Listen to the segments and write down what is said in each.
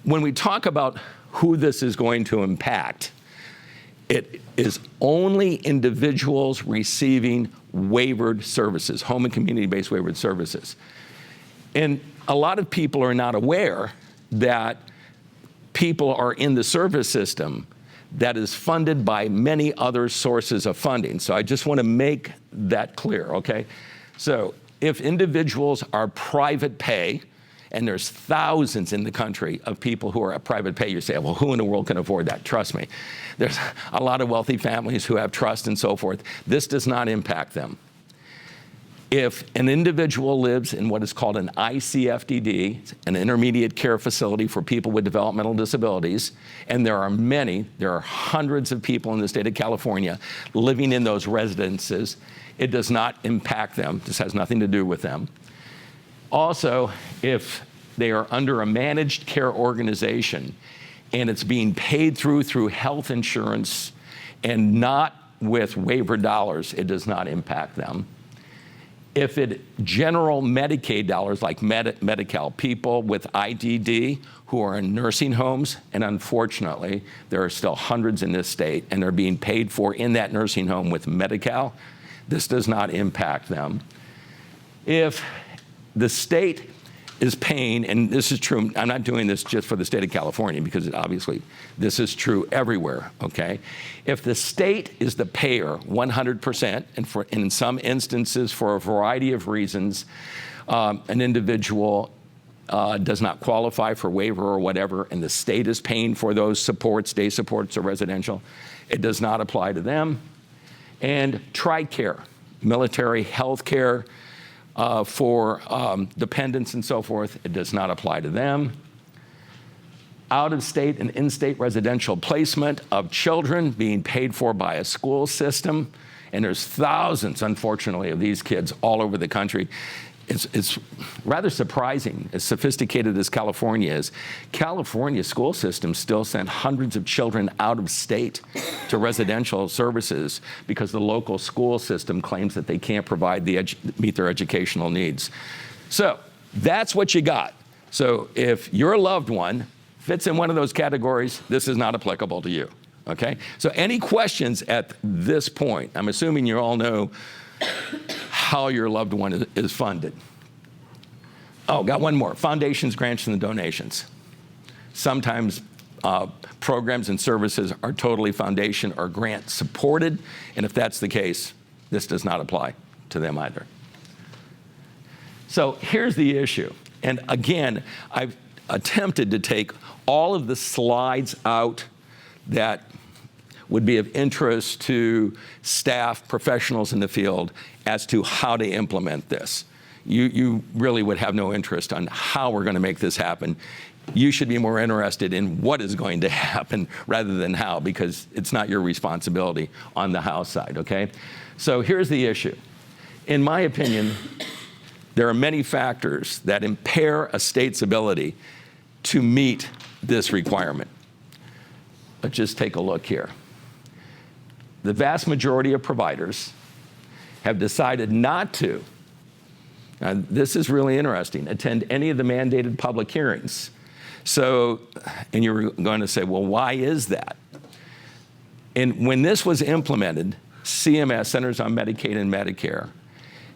when we talk about who this is going to impact, it is only individuals receiving waivered services, home and community-based waivered services. And a lot of people are not aware that people are in the service system that is funded by many other sources of funding. So I just want to make that clear, okay? So if individuals are private pay, and there's thousands in the country of people who are at private pay, you say, well, who in the world can afford that? Trust me. There's a lot of wealthy families who have trust and so forth. This does not impact them. If an individual lives in what is called an ICFDD, an intermediate care facility for people with developmental disabilities, and there are hundreds of people in the state of California living in those residences, it does not impact them. This has nothing to do with them. Also, if they are under a managed care organization and it's being paid through health insurance and not with waiver dollars, it does not impact them. If it general Medicaid dollars like Medi-Cal, people with IDD who are in nursing homes, and unfortunately, there are still hundreds in this state, and they're being paid for in that nursing home with Medi-Cal, this does not impact them. If the state is paying, and this is true, I'm not doing this just for the state of California because obviously this is true everywhere, okay? If the state is the payer 100%, and in some instances for a variety of reasons, an individual does not qualify for waiver or whatever, and the state is paying for those supports, day supports or residential, it does not apply to them. And TRICARE, military health care, for dependents and so forth, it does not apply to them. Out-of-state and in-state residential placement of children being paid for by a school system, and there's thousands, unfortunately, of these kids all over the country. It's rather surprising, as sophisticated as California is. California's school system still sent hundreds of children out of state to residential services because the local school system claims that they can't provide meet their educational needs. So that's what you got. So if your loved one fits in one of those categories, this is not applicable to you, okay? So any questions at this point? I'm assuming you all know how your loved one is funded. Oh, got one more. Foundations, grants, and donations. Sometimes programs and services are totally foundation or grant supported, and if that's the case, this does not apply to them either. So here's the issue. And again, I've attempted to take all of the slides out that would be of interest to staff, professionals in the field as to how to implement this. You really would have no interest on how we're going to make this happen. You should be more interested in what is going to happen rather than how, because it's not your responsibility on the how side, okay? So here's the issue. In my opinion, there are many factors that impair a state's ability to meet this requirement. Let's just take a look here. The vast majority of providers have decided not to, now this is really interesting, attend any of the mandated public hearings. So, and you're going to say, well, why is that? And when this was implemented, CMS, Centers on Medicaid and Medicare,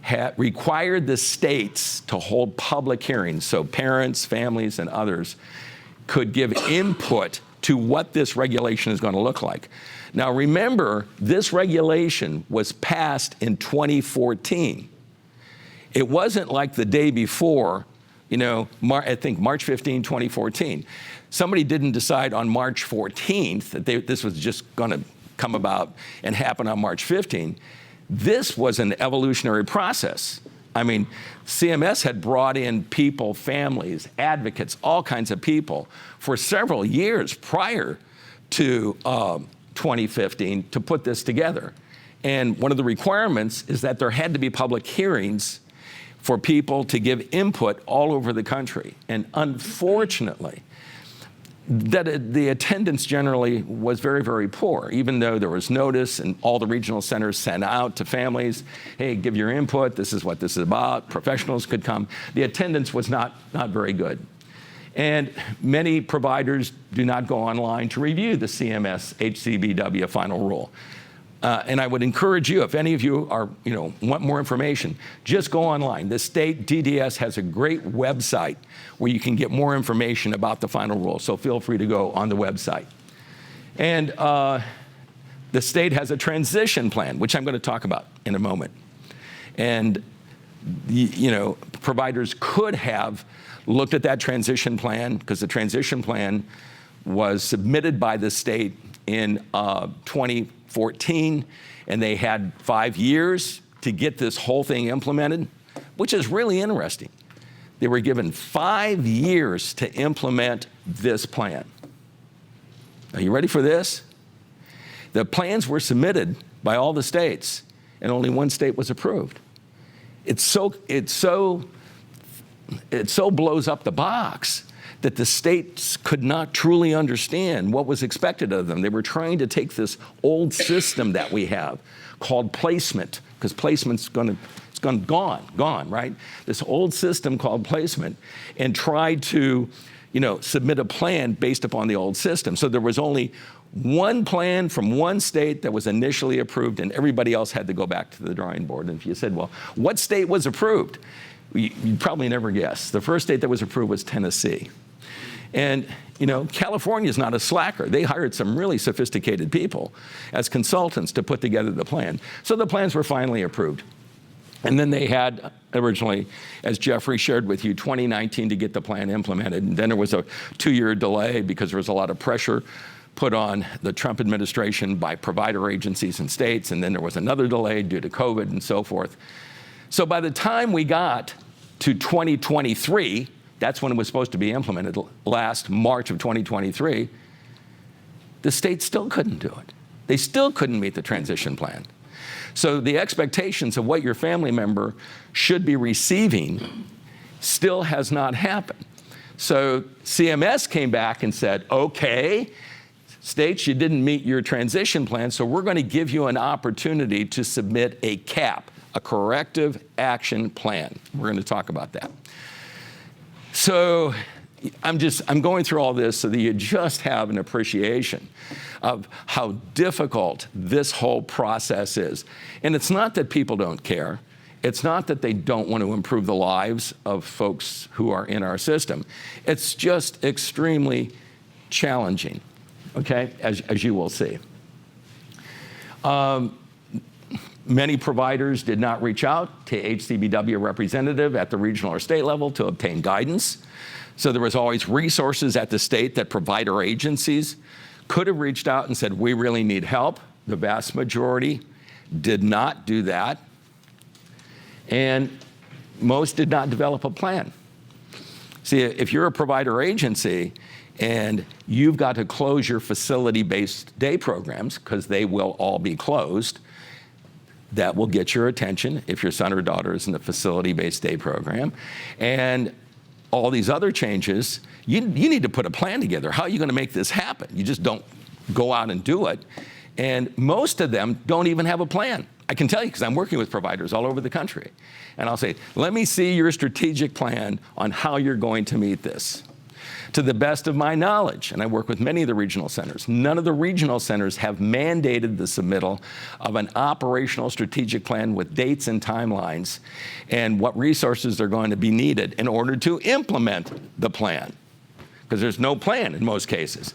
had required the states to hold public hearings so parents, families, and others could give input to what this regulation is going to look like. Now remember, this regulation was passed in 2014. It wasn't like the day before, you know, I think March 15, 2014. Somebody didn't decide on March 14th that this was just going to come about and happen on March 15. This was an evolutionary process. I mean, CMS had brought in people, families, advocates, all kinds of people for several years prior to 2015 to put this together. And one of the requirements is that there had to be public hearings for people to give input all over the country. And unfortunately, the attendance generally was very, very poor, even though there was notice and all the regional centers sent out to families, hey, give your input, this is what this is about, professionals could come. The attendance was not very good. And many providers do not go online to review the CMS HCBW final rule. And I would encourage you, if any of you are, want more information, just go online. The state DDS has a great website where you can get more information about the final rule. So feel free to go on the website. And the state has a transition plan, which I'm going to talk about in a moment. And providers could have looked at that transition plan, because the transition plan was submitted by the state in 2014, and they had 5 years to get this whole thing implemented, which is really interesting. They were given 5 years to implement this plan. Are you ready for this? The plans were submitted by all the states, and only one state was approved. It so blows up the box that the states could not truly understand what was expected of them. They were trying to take this old system that we have called placement, because placement's gone, right? This old system called placement, and tried to, submit a plan based upon the old system. So there was only one plan from one state that was initially approved, and everybody else had to go back to the drawing board. And if you said, well, what state was approved? You'd probably never guess. The first state that was approved was Tennessee. And, California is not a slacker. They hired some really sophisticated people as consultants to put together the plan. So the plans were finally approved. And then they had originally, as Jeffrey shared with you, 2019 to get the plan implemented. And then there was a 2-year delay because there was a lot of pressure put on the Trump administration by provider agencies and states. And then there was another delay due to COVID and so forth. So by the time we got to 2023, that's when it was supposed to be implemented, last March of 2023, the state still couldn't do it. They still couldn't meet the transition plan. So the expectations of what your family member should be receiving still has not happened. So CMS came back and said, okay, states, you didn't meet your transition plan, so we're going to give you an opportunity to submit a CAP, a corrective action plan. We're going to talk about that. So I'm going through all this so that you just have an appreciation of how difficult this whole process is. And it's not that people don't care. It's not that they don't want to improve the lives of folks who are in our system. It's just extremely challenging, okay, as you will see. Many providers did not reach out to HCBW representative at the regional or state level to obtain guidance. So there was always resources at the state that provider agencies could have reached out and said, we really need help. The vast majority did not do that. And most did not develop a plan. See, if you're a provider agency and you've got to close your facility-based day programs, because they will all be closed, that will get your attention if your son or daughter is in the facility-based day program. And all these other changes, you need to put a plan together. How are you going to make this happen? You just don't go out and do it. And most of them don't even have a plan. I can tell you because I'm working with providers all over the country. And I'll say, let me see your strategic plan on how you're going to meet this. To the best of my knowledge, and I work with many of the regional centers, none of the regional centers have mandated the submittal of an operational strategic plan with dates and timelines and what resources are going to be needed in order to implement the plan, because there's no plan in most cases.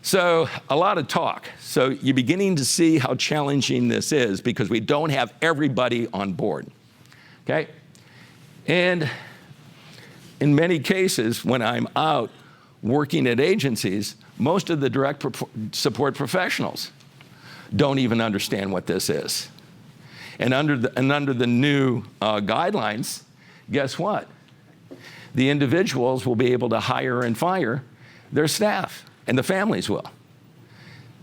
So a lot of talk. So you're beginning to see how challenging this is because we don't have everybody on board, okay? And in many cases, when I'm out working at agencies, most of the direct support professionals don't even understand what this is. And under the new guidelines, guess what? The individuals will be able to hire and fire their staff, and the families will.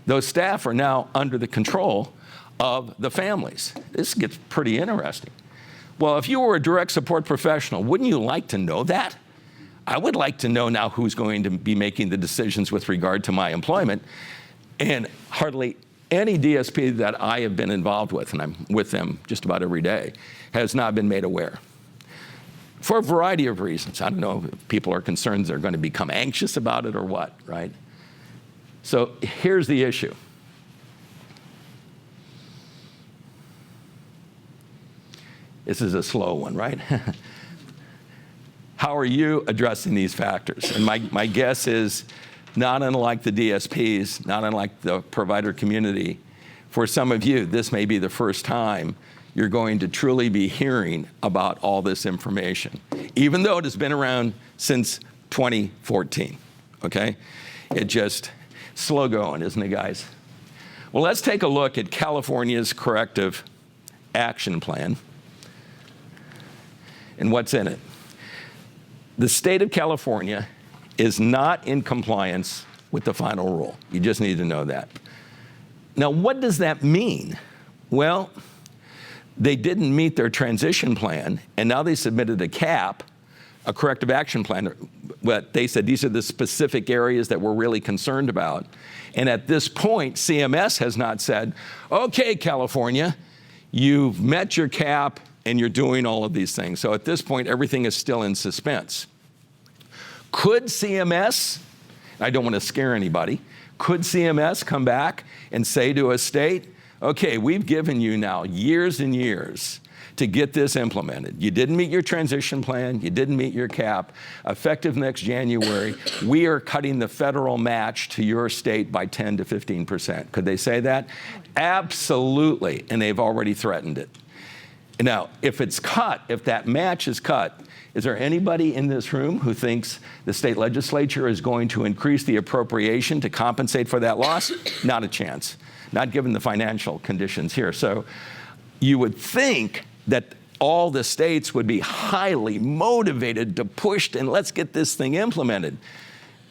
Those staff are now under the control of the families. This gets pretty interesting. Well, if you were a direct support professional, wouldn't you like to know that? I would like to know now who's going to be making the decisions with regard to my employment. And hardly any DSP that I have been involved with, and I'm with them just about every day, has not been made aware. for a variety of reasons. I don't know if people are concerned they're going to become anxious about it or what, right? So here's the issue. This is a slow one, right? How are you addressing these factors? And my guess is, not unlike the DSPs, not unlike the provider community, for some of you, this may be the first time you're going to truly be hearing about all this information, even though it has been around since 2014, okay? It just, slow going, isn't it, guys? Well, let's take a look at California's corrective action plan and what's in it. The state of California is not in compliance with the final rule. You just need to know that. Now, what does that mean? Well, they didn't meet their transition plan, and now they submitted a CAP, a corrective action plan, but they said these are the specific areas that we're really concerned about. And at this point, CMS has not said, okay, California, you've met your CAP and you're doing all of these things. So at this point, everything is still in suspense. Could CMS, I don't want to scare anybody, could CMS come back and say to a state, okay, we've given you now years and years to get this implemented. You didn't meet your transition plan, you didn't meet your CAP. Effective next January, we are cutting the federal match to your state by 10 to 15%. Could they say that? Absolutely, and they've already threatened it. Now, if it's cut, if that match is cut, is there anybody in this room who thinks the state legislature is going to increase the appropriation to compensate for that loss? Not a chance, not given the financial conditions here. So you would think that all the states would be highly motivated to push and let's get this thing implemented.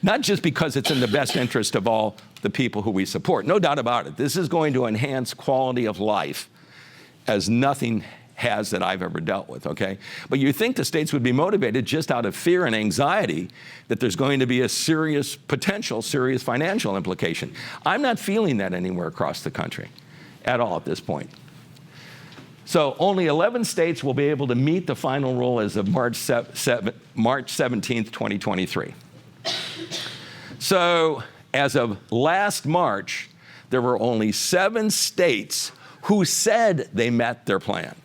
Not just because it's in the best interest of all the people who we support, no doubt about it. This is going to enhance quality of life as nothing has that I've ever dealt with, okay? But you think the states would be motivated just out of fear and anxiety that there's going to be a serious, potential serious financial implication. I'm not feeling that anywhere across the country at all at this point. So only 11 states will be able to meet the final rule as of March 17th, 2023. So as of last March, there were only 7 states who said they met their plan.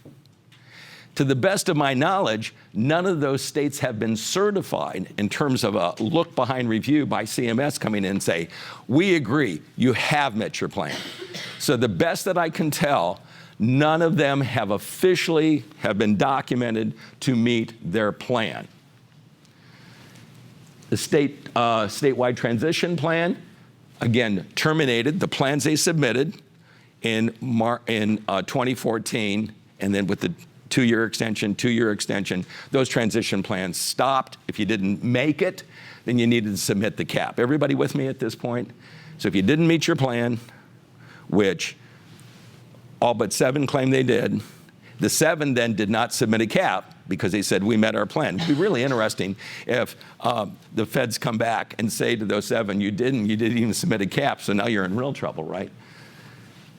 To the best of my knowledge, none of those states have been certified in terms of a look-behind review by CMS coming in and say, we agree, you have met your plan. So the best that I can tell, none of them have officially been documented to meet their plan. The statewide transition plan, again, terminated the plans they submitted in 2014, and then with the two-year extension, those transition plans stopped. If you didn't make it, then you needed to submit the CAP. Everybody with me at this point? So if you didn't meet your plan, which all but 7 claim they did, the 7 then did not submit a CAP because they said, we met our plan. It'd be really interesting if the feds come back and say to those 7, you didn't even submit a CAP, so now you're in real trouble, right?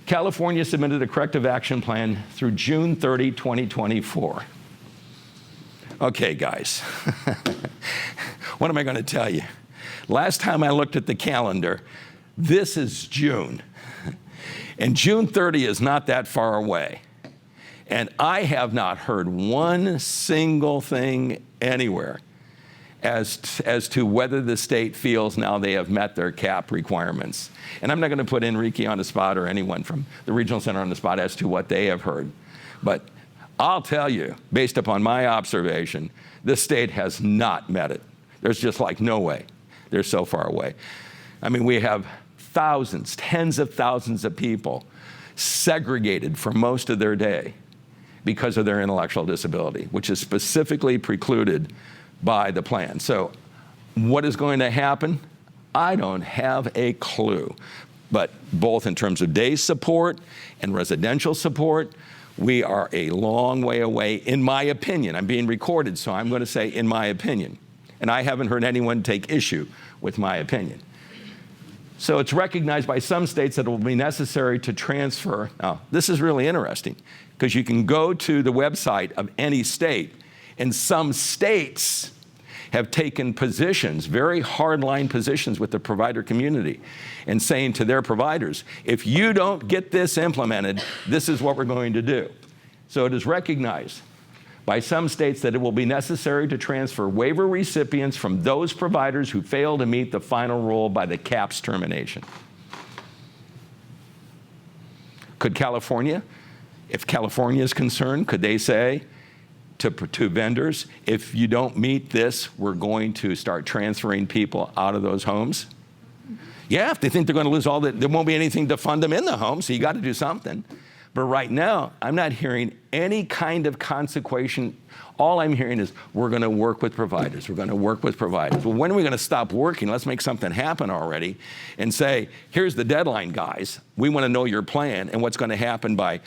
California submitted a corrective action plan through June 30, 2024. Okay, guys, what am I going to tell you? Last time I looked at the calendar, this is June, and June 30 is not that far away. And I have not heard one single thing anywhere as to whether the state feels now they have met their CAP requirements. And I'm not going to put Enrique on the spot or anyone from the Regional Center on the spot as to what they have heard. But I'll tell you, based upon my observation, this state has not met it. There's just like no way. They're so far away. I mean, we have thousands, tens of thousands of people segregated for most of their day because of their intellectual disability, which is specifically precluded by the plan. So what is going to happen? I don't have a clue. But both in terms of day support and residential support, we are a long way away, in my opinion. I'm being recorded, so I'm going to say in my opinion. And I haven't heard anyone take issue with my opinion. So it's recognized by some states that it will be necessary to transfer. Now, this is really interesting because you can go to the website of any state And some states have taken positions, very hardline positions with the provider community, and saying to their providers, if you don't get this implemented, this is what we're going to do. So it is recognized by some states that it will be necessary to transfer waiver recipients from those providers who fail to meet the final rule by the CAP's termination. Could California, if California is concerned, could they say to vendors, if you don't meet this, we're going to start transferring people out of those homes? Yeah, if they think they're going to lose all that, there won't be anything to fund them in the home, so you got to do something. But right now, I'm not hearing any kind of consequence. All I'm hearing is, we're going to work with providers. We're going to work with providers. Well, when are we going to stop working? Let's make something happen already and say, here's the deadline, guys. We want to know your plan and what's going to happen by,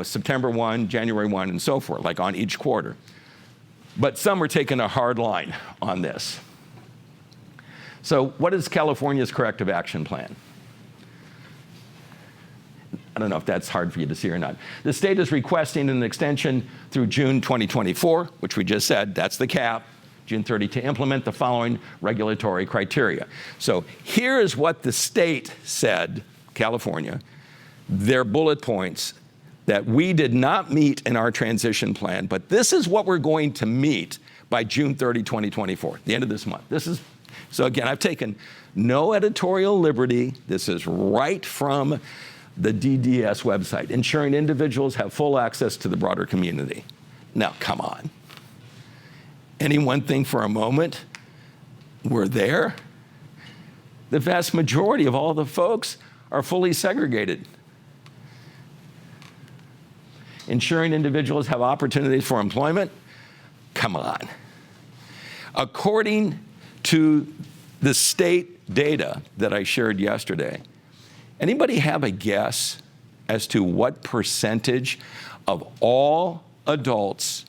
September 1, January 1, and so forth, like on each quarter. But some are taking a hard line on this. So what is California's corrective action plan? I don't know if that's hard for you to see or not. The state is requesting an extension through June 2024, which we just said, that's the cap, June 30, to implement the following regulatory criteria. So here is what the state said, California, their bullet points that we did not meet in our transition plan, but this is what we're going to meet by June 30, 2024, the end of this month. So again, I've taken no editorial liberty. This is right from the DDS website, ensuring individuals have full access to the broader community. Now, come on. Anyone think for a moment we're there? The vast majority of all the folks are fully segregated. Ensuring individuals have opportunities for employment? Come on. According to the state data that I shared yesterday, anybody have a guess as to what percentage of all adults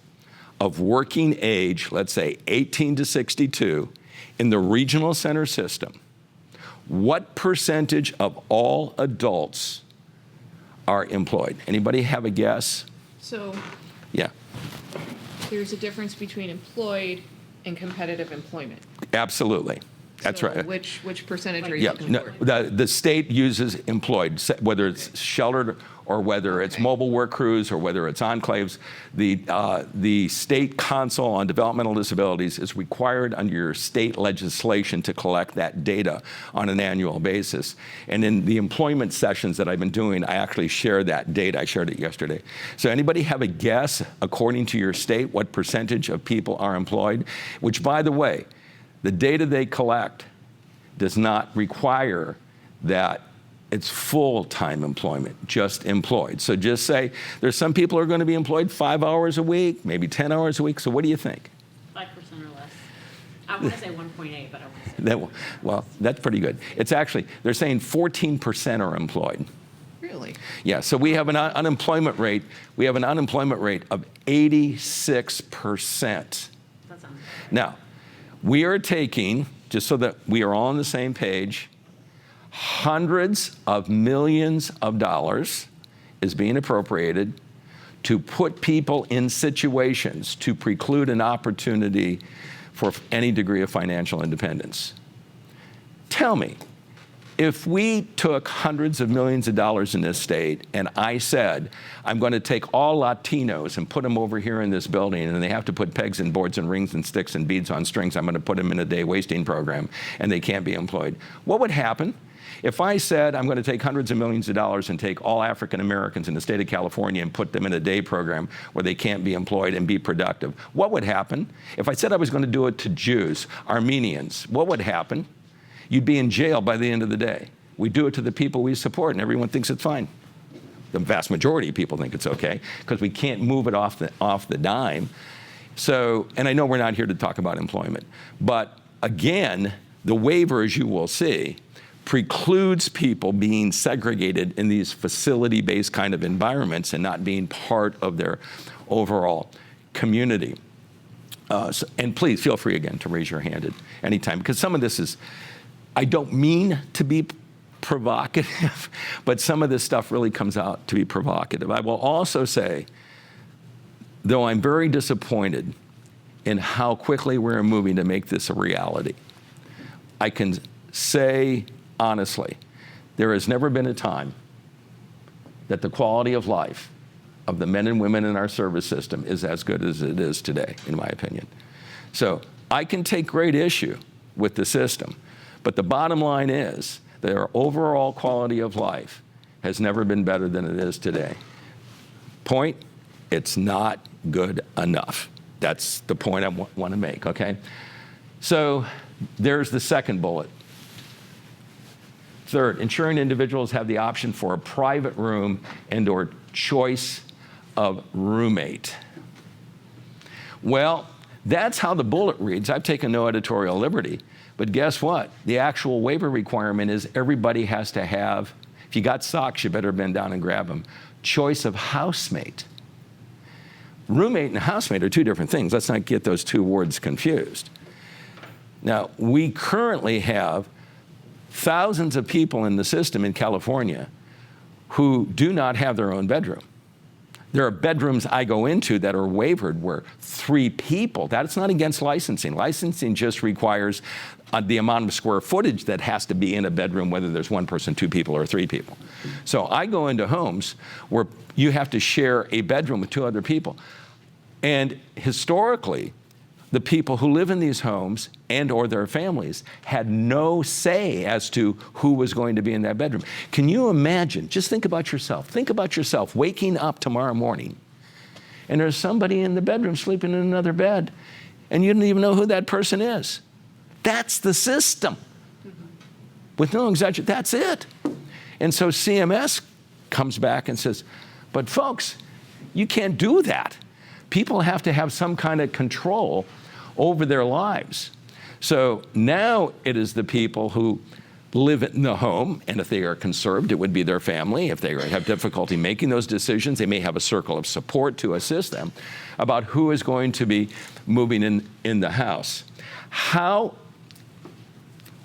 of working age, let's say 18 to 62, in the regional center system, what percentage of all adults are employed? Anybody have a guess? So yeah, there's a difference between employed and competitive employment. Absolutely. That's So right. Which percentage are you looking No, for? the state uses employed, whether it's sheltered or whether it's mobile work crews or whether it's enclaves. The state council on developmental disabilities is required under your state legislation to collect that data on an annual basis. And in the employment sessions that I've been doing, I actually share that data. I shared it yesterday. So anybody have a guess, according to your state, what percentage of people are employed? Which, by the way, the data they collect does not require that it's full-time employment, just employed. So just say there's some people who are going to be employed 5 hours a week, maybe 10 hours a week. So what do you think? 5% or less. I want to say 1.8, but I want to say. Well, that's pretty good. It's actually, they're saying 14% are employed. Really? Yeah, so we have an unemployment rate. We have an unemployment rate of 86%. That sounds right. Now, we are taking, just so that we are all on the same page, hundreds of millions of dollars is being appropriated to put people in situations to preclude an opportunity for any degree of financial independence. Tell me, if we took hundreds of millions of dollars in this state and I said, I'm going to take all Latinos and put them over here in this building and they have to put pegs and boards and rings and sticks and beads on strings, I'm going to put them in a day wasting program and they can't be employed, what would happen? If I said I'm going to take hundreds of millions of dollars and take all African Americans in the state of California and put them in a day program where they can't be employed and be productive, what would happen? If I said I was going to do it to Jews, Armenians, what would happen? You'd be in jail by the end of the day. We do it to the people we support and everyone thinks it's fine. The vast majority of people think it's okay because we can't move it off the dime. So, and I know we're not here to talk about employment, but again, the waiver, as you will see, precludes people being segregated in these facility-based kind of environments and not being part of their overall community. And please feel free again to raise your hand at any time, because some of this is, I don't mean to be provocative, but some of this stuff really comes out to be provocative. I will also say, though I'm very disappointed in how quickly we're moving to make this a reality. I can say honestly, there has never been a time that the quality of life of the men and women in our service system is as good as it is today, in my opinion. So I can take great issue with the system, but the bottom line is that our overall quality of life has never been better than it is today. Point, it's not good enough. That's the point I want to make, okay? So there's the second bullet. Third, ensuring individuals have the option for a private room and/or choice of roommate. Well, that's how the bullet reads. I've taken no editorial liberty, but guess what? The actual waiver requirement is everybody has to have, if you got socks, you better bend down and grab them, choice of housemate. Roommate and housemate are two different things. Let's not get those two words confused. Now, we currently have thousands of people in the system in California who do not have their own bedroom. There are bedrooms I go into that are waivered where 3 people, that's not against licensing. Licensing just requires the amount of square footage that has to be in a bedroom, whether there's 1 person, 2 people, or 3 people. So I go into homes where you have to share a bedroom with 2 other people. And historically, the people who live in these homes and or their families had no say as to who was going to be in that bedroom. Can you imagine, just think about yourself waking up tomorrow morning and there's somebody in the bedroom sleeping in another bed and you don't even know who that person is. That's the system. With no exaggeration, that's it. And so CMS comes back and says, but folks, you can't do that. People have to have some kind of control over their lives. So now it is the people who live in the home, and if they are conserved, it would be their family. If they have difficulty making those decisions, they may have a circle of support to assist them about who is going to be moving in the house. How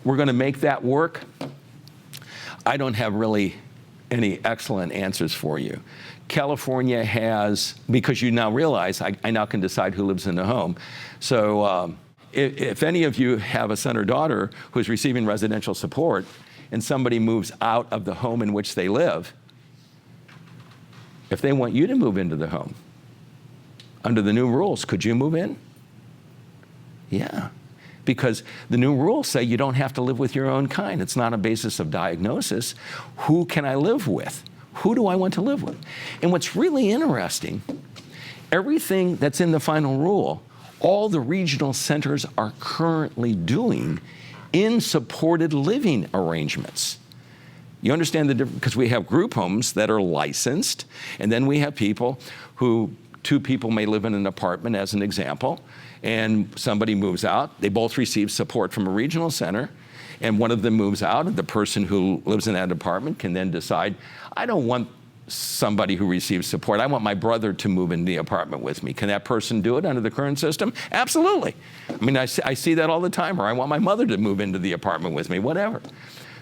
we're going to make that work, I don't have really any excellent answers for you. California has, because you now realize I now can decide who lives in the home. So if any of you have a son or daughter who's receiving residential support and somebody moves out of the home in which they live, if they want you to move into the home, under the new rules, could you move in? Yeah, because the new rules say you don't have to live with your own kind. It's not a basis of diagnosis. Who can I live with? Who do I want to live with? And what's really interesting, everything that's in the final rule, all the regional centers are currently doing in supported living arrangements. You understand the difference? Because we have group homes that are licensed, and then we have people who, 2 people may live in an apartment, as an example, and somebody moves out. They both receive support from a regional center, and one of them moves out, and the person who lives in that apartment can then decide, I don't want somebody who receives support. I want my brother to move in the apartment with me. Can that person do it under the current system? Absolutely. I mean, I see that all the time, or I want my mother to move into the apartment with me, whatever.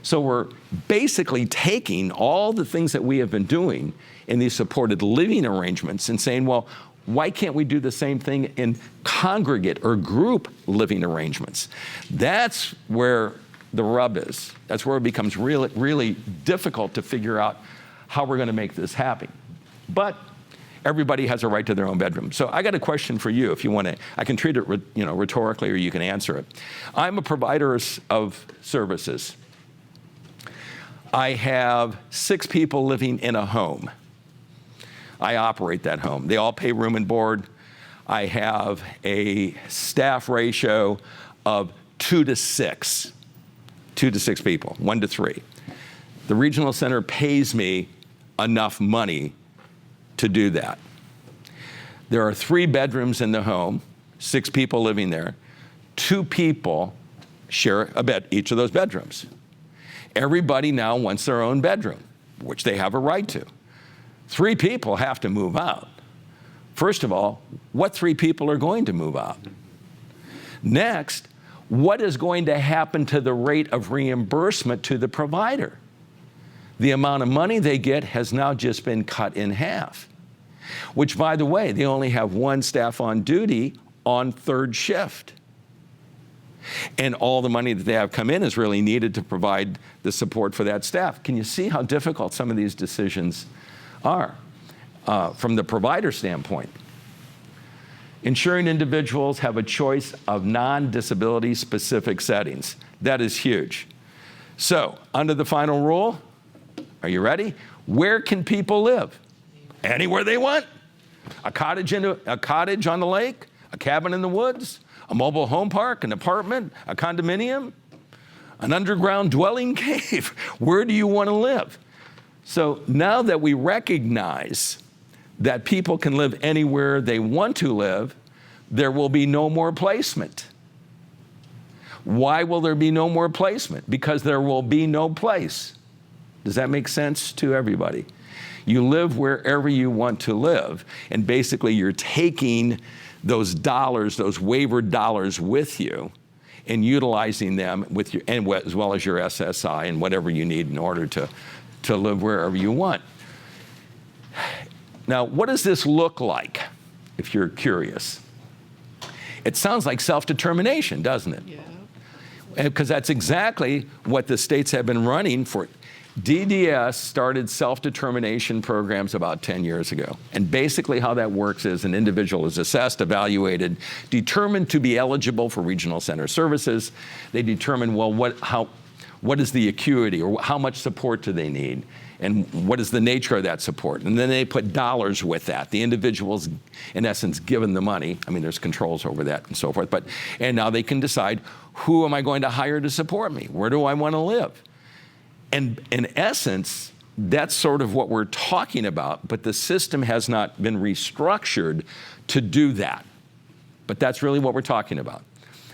So we're basically taking all the things that we have been doing in these supported living arrangements and saying, well, why can't we do the same thing in congregate or group living arrangements? That's where the rub is. That's where it becomes really, really difficult to figure out how we're going to make this happen. But everybody has a right to their own bedroom. So I got a question for you. If you want to, I can treat it, rhetorically, or you can answer it. I'm a provider of services. I have 6 people living in a home. I operate that home. They all pay room and board. I have a staff ratio of 2 to 6. 2 to 6 people, 1 to 3. The regional center pays me enough money to do that. There are 3 bedrooms in the home, 6 people living there. 2 people share a bed, each of those bedrooms. Everybody now wants their own bedroom, which they have a right to. 3 people have to move out. First of all, what 3 people are going to move out? Next, what is going to happen to the rate of reimbursement to the provider? The amount of money they get has now just been cut in half, which, by the way, they only have 1 staff on duty on third shift. And all the money that they have come in is really needed to provide the support for that staff. Can you see how difficult some of these decisions are from the provider standpoint? Ensuring individuals have a choice of non-disability specific settings. That is huge. So, under the final rule, are you ready? Where can people live? Anywhere they want. A cottage on the lake, a cabin in the woods, a mobile home park, an apartment, a condominium, an underground dwelling cave. Where do you want to live? So now that we recognize that people can live anywhere they want to live, there will be no more placement. Why will there be no more placement? Because there will be no place. Does that make sense to everybody? You live wherever you want to live, and basically you're taking those dollars, those waivered dollars with you and utilizing them with your, and as well as your SSI and whatever you need in order to live wherever you want. Now, what does this look like, if you're curious? It sounds like self-determination, doesn't it? Yeah. Because that's exactly what the states have been running for. DDS started self-determination programs about 10 years ago. And basically how that works is an individual is assessed, evaluated, determined to be eligible for regional center services. They determine, well, what is the acuity, or how much support do they need? And what is the nature of that support? And then they put dollars with that. The individual's, in essence, given the money. I mean, there's controls over that and so forth. And now they can decide, who am I going to hire to support me? Where do I want to live? And in essence, that's sort of what we're talking about, but the system has not been restructured to do that. But that's really what we're talking about.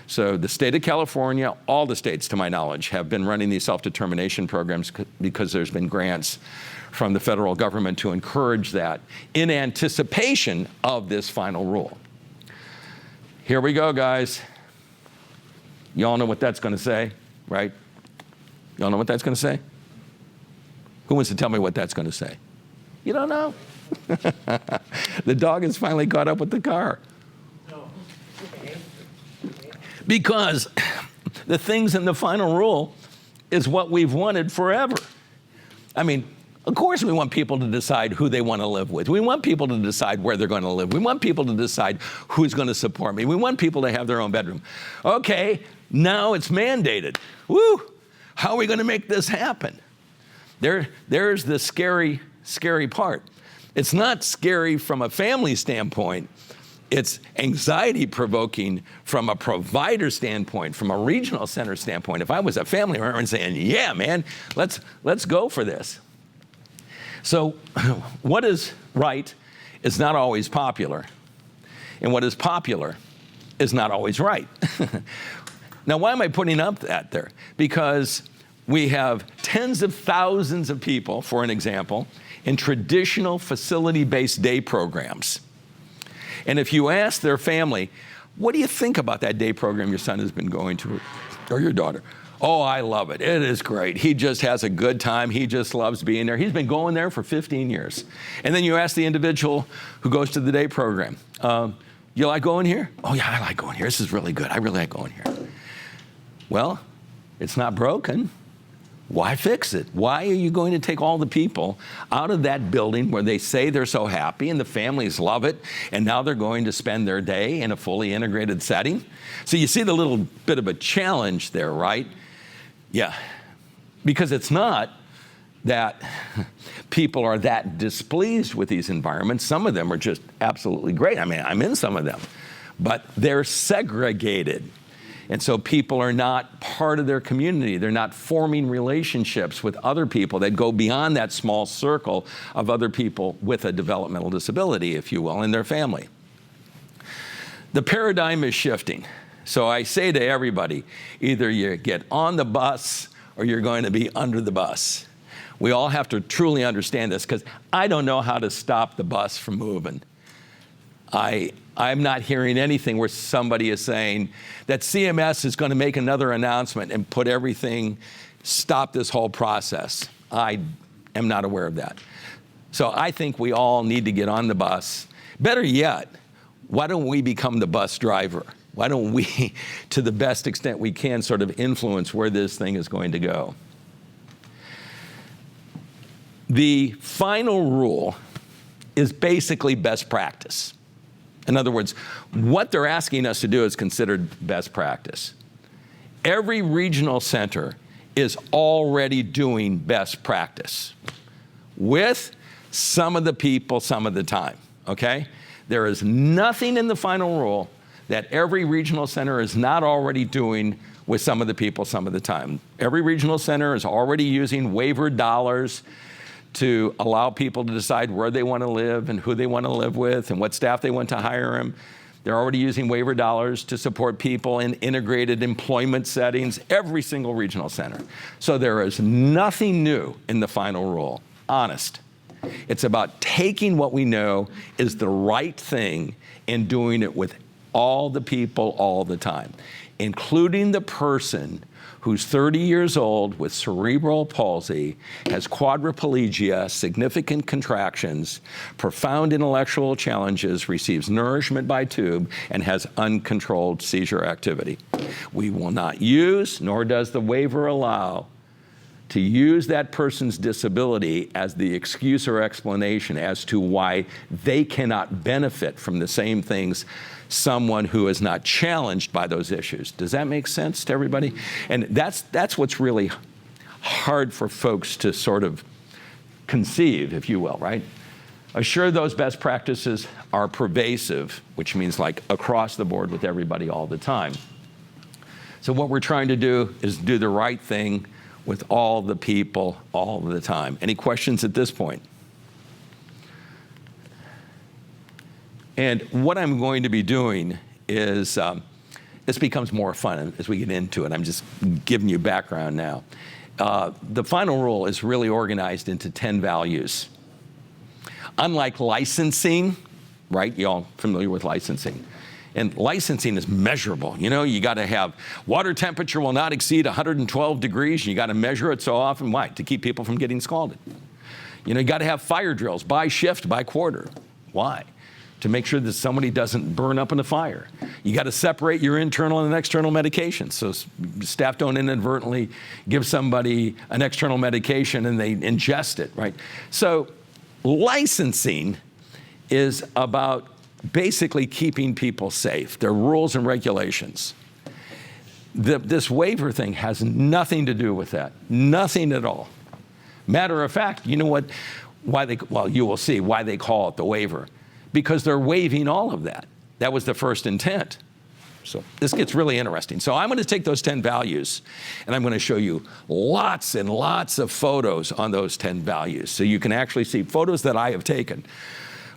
So the state of California, all the states to my knowledge, have been running these self-determination programs because there's been grants from the federal government to encourage that in anticipation of this final rule. Here we go, guys. Y'all know what that's going to say, right? Y'all know what that's going to say? Who wants to tell me what that's going to say? You don't know? The dog has finally caught up with the car. No. Because the things in the final rule is what we've wanted forever. I mean, of course we want people to decide who they want to live with. We want people to decide where they're going to live. We want people to decide who's going to support me. We want people to have their own bedroom. Okay, now it's mandated. Woo! How are we going to make this happen? There's the scary, scary part. It's not scary from a family standpoint. It's anxiety-provoking from a provider standpoint, from a regional center standpoint. If I was a family member and saying, yeah, man, let's go for this. So what is right is not always popular. And what is popular is not always right. Now, why am I putting up that there? Because we have tens of thousands of people, for an example, in traditional facility-based day programs. And if you ask their family, what do you think about that day program your son has been going to, or your daughter? Oh, I love it. It is great. He just has a good time. He just loves being there. He's been going there for 15 years. And then you ask the individual who goes to the day program, you like going here? Oh, yeah, I like going here. This is really good. I really like going here. Well, it's not broken. Why fix it? Why are you going to take all the people out of that building where they say they're so happy and the families love it, and now they're going to spend their day in a fully integrated setting? So you see the little bit of a challenge there, right? Yeah, because it's not that people are that displeased with these environments. Some of them are just absolutely great. I mean, I'm in some of them, but they're segregated. And so people are not part of their community. They're not forming relationships with other people that go beyond that small circle of other people with a developmental disability, if you will, in their family. The paradigm is shifting. So I say to everybody, either you get on the bus or you're going to be under the bus. We all have to truly understand this, because I don't know how to stop the bus from moving. I'm not hearing anything where somebody is saying that CMS is going to make another announcement and put everything, stop this whole process. I am not aware of that. So I think we all need to get on the bus. Better yet, why don't we become the bus driver? Why don't we, to the best extent we can, sort of influence where this thing is going to go? The final rule is basically best practice. In other words, what they're asking us to do is considered best practice. Every regional center is already doing best practice with some of the people some of the time, okay? There is nothing in the final rule that every regional center is not already doing with some of the people some of the time. Every regional center is already using waiver dollars to allow people to decide where they want to live and who they want to live with and what staff they want to hire them. They're already using waiver dollars to support people in integrated employment settings, every single regional center. So there is nothing new in the final rule, honest. It's about taking what we know is the right thing and doing it with all the people all the time, including the person who's 30 years old with cerebral palsy, has quadriplegia, significant contractions, profound intellectual challenges, receives nourishment by tube, and has uncontrolled seizure activity. We will not use, nor does the waiver allow, to use that person's disability as the excuse or explanation as to why they cannot benefit from the same things someone who is not challenged by those issues. Does that make sense to everybody? And that's what's really hard for folks to sort of conceive, if you will, right? Assure those best practices are pervasive, which means like across the board with everybody all the time. So what we're trying to do is do the right thing with all the people all the time. Any questions at this point? And what I'm going to be doing is, this becomes more fun as we get into it. I'm just giving you background now. The final rule is really organized into 10 values. Unlike licensing, right? You all familiar with licensing? And licensing is measurable. You know, you got to have water temperature will not exceed 112 degrees. You got to measure it so often. Why? To keep people from getting scalded. You know, you got to have fire drills by shift, by quarter. Why? To make sure that somebody doesn't burn up in a fire. You got to separate your internal and external medications so staff don't inadvertently give somebody an external medication and they ingest it, right? So licensing is about basically keeping people safe. There are rules and regulations. This waiver thing has nothing to do with that, nothing at all. Matter of fact, you know what? Well, you will see why they call it the waiver. Because they're waiving all of that. That was the first intent. So this gets really interesting. So I'm going to take those 10 values, and I'm going to show you lots and lots of photos on those 10 values. So you can actually see photos that I have taken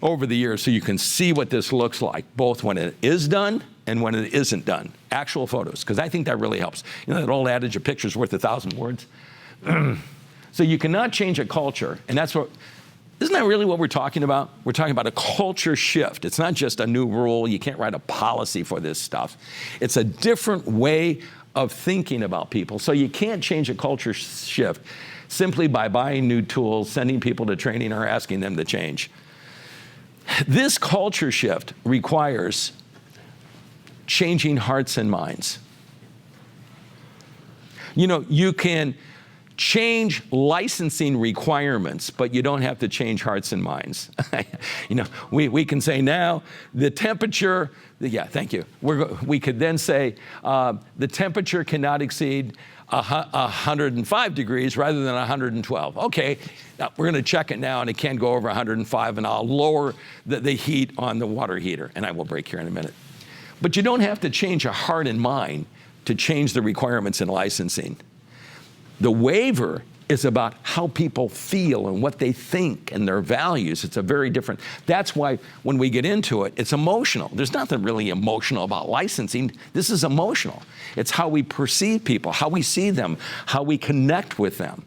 over the years so you can see what this looks like, both when it is done and when it isn't done. Actual photos, because I think that really helps. You know that old adage, a picture's worth 1,000 words? So you cannot change a culture, and that's what, isn't that really what we're talking about? We're talking about a culture shift. It's not just a new rule. You can't write a policy for this stuff. It's a different way of thinking about people. So you can't change a culture shift simply by buying new tools, sending people to training, or asking them to change. This culture shift requires changing hearts and minds. You know, you can change licensing requirements, but you don't have to change hearts and minds. You know, we can say now the temperature, yeah, thank you. We could then say the temperature cannot exceed 105 degrees rather than 112. Okay, now we're going to check it now, and it can't go over 105, and I'll lower the heat on the water heater, and I will break here in a minute. But you don't have to change a heart and mind to change the requirements in licensing. The waiver is about how people feel and what they think and their values. It's a very different, that's why when we get into it, it's emotional. There's nothing really emotional about licensing. This is emotional. It's how we perceive people, how we see them, how we connect with them.